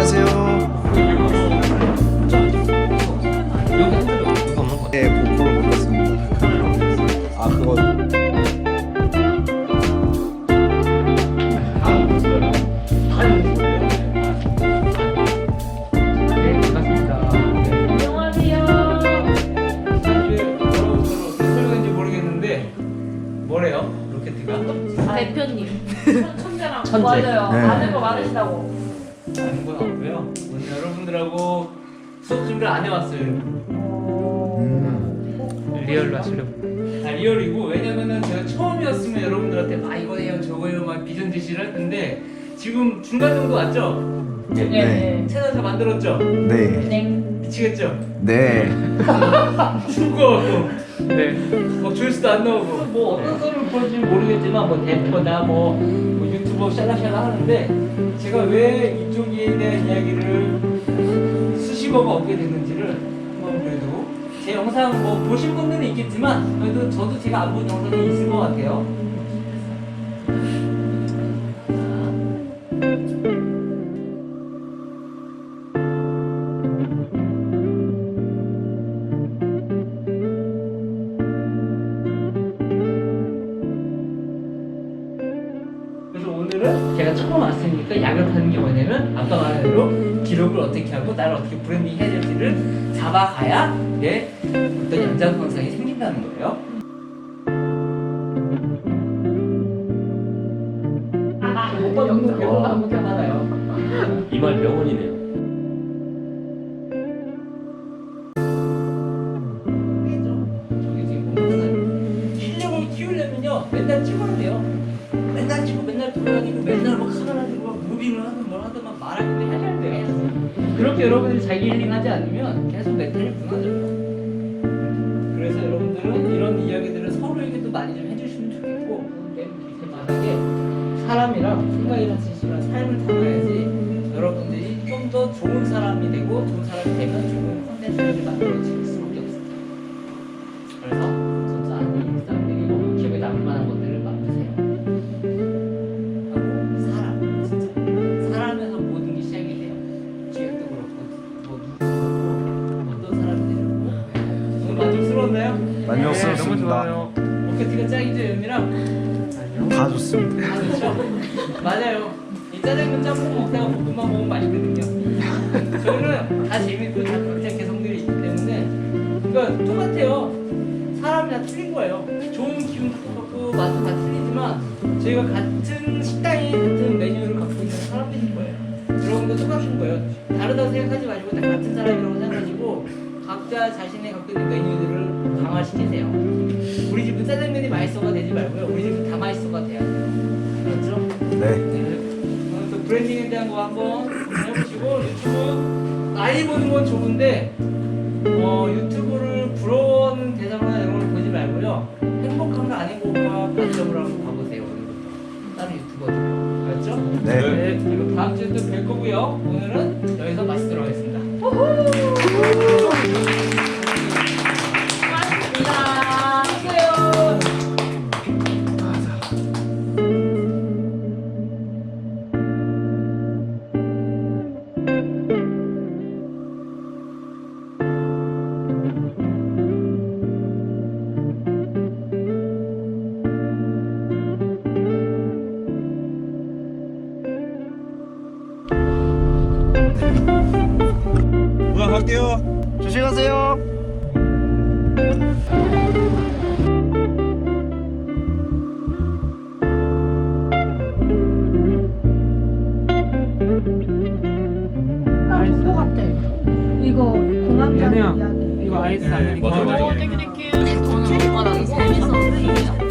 안녕하세요. 네, 보컬 바꿨습니다. 아, 그거. 뭐래요? 로켓가? 대표님. 천재랑 천재. 맞아요. 네. 아는 거 많으시다고. 아는 건 없고요. 오늘 여러분들하고 수업 준비를 안 해왔어요. 리얼로 하시려고. 아, 리얼이고, 왜냐면은 제가 처음이었으면 여러분들한테 막 이거 해요 저거 해요 막 비전 제시를 할 텐데 지금 중간 정도 왔죠? 네. 채널 다 만들었죠? 네. 땡. 미치겠죠? 네. 죽어갖고 네. 막 조회수도 안 나오고 뭐 어떤 썰을 보는지 모르겠지만 뭐 대표다 뭐 유튜버 샬라샬라 하는데 제가 왜 이쪽에 대한 이야기를 수식어가 얻게 됐는지를 한번 그래도 제 영상 뭐 보신 분들은 있겠지만 그래도 저도 제가 안 본 영상이 있을 것 같아요. 그래서 오늘은 제가 처음 왔으니까 약을 게 뭐냐면 아까 말한 대로 기록을 어떻게 하고 나를 어떻게 브랜딩 해야 될지를 잡아가야 내 어떤 연장선상이 생긴다는 거예요. 오빠 영상 배우가 한번 켜봐요. 이 말 명언이네요. 저기 지금 보면은 실력을 키우려면요 맨날 찍어야 돼요. 맨날 찍고 맨날 돌아다니고 맨날 막 카메라 들고 막 무빙을 하든 뭘 하든 막 말하기도 해야 돼요. 그렇게 여러분들이 자기 힐링하지 않으면 계속 멘탈이 무너져요. 그래서 여러분들은 이런 이야기들을 서로에게 또 많이 좀 해주시면 좋겠고 맨 밑에 바닥에 사람이랑 생각이랑 지시랑 삶을 담아야지 여러분들이 좀 더 좋은 사람이 되고 좋은 사람이 되면 좋은 컨텐츠를 만들어질 수밖에 없습니다. 그래서 진짜 아니 일상들이 기억에 남을 만한 것들을 만드세요. 하고 사람 진짜 사람에서 모든 게 시작이 돼요. 기획도 그렇고 뭐 누구도 그렇고 어떤 사람이 되고 오늘 만족스러웠나요? 만족스럽습니다. 너무 좋아요. 오케티가 짱이죠 연미랑? 다 좋습니다. 아 그렇죠? 맞아요. 이 짜장면 짬뽕 먹다가 볶음밥 먹으면 맛있거든요. 저희는 다 재밌고 다 각자 개성들이 있기 때문에 그러니까 똑같아요. 사람이 다 틀린 거예요. 좋은 기분 갖고 맛도 다 틀리지만 저희가 같은 식당에 같은 메뉴를 갖고 있는 사람들인 거예요. 여러분도 똑같은 거예요. 다르다고 생각하지 마시고 다 같은 사람이라고 생각하시고 각자 자신의 갖고 있는 메뉴들을 강화시키세요. 우리 집은 짜장면이 맛있어가 되지 말고요. 우리 집은 다 맛있어가 돼야 돼요. 그렇죠? 네. 오늘 또 브랜딩에 대한 거 한번 해보시고 유튜브 나이 보는 건 좋은데 유튜브를 부러워하는 대상이나 이런 걸 보지 말고요. 행복한가 안 행복한가 관점으로 한번 봐보세요. 오늘부터 다른 유튜버들 알았죠? 네. 그리고 다음 주에 또 뵐 거고요. 오늘은 여기서 마치도록 하겠습니다. 고맙습니다. 안녕하세요. 누나 갈게요. 조심히 가세요. 것 같아. 이거 공항 가는 얘네야, 이야기. 이거 아이스 네, 아메리카노. 맞아, 맞아. 땡큐 땡큐. 저는 오빠 나는 재밌었어.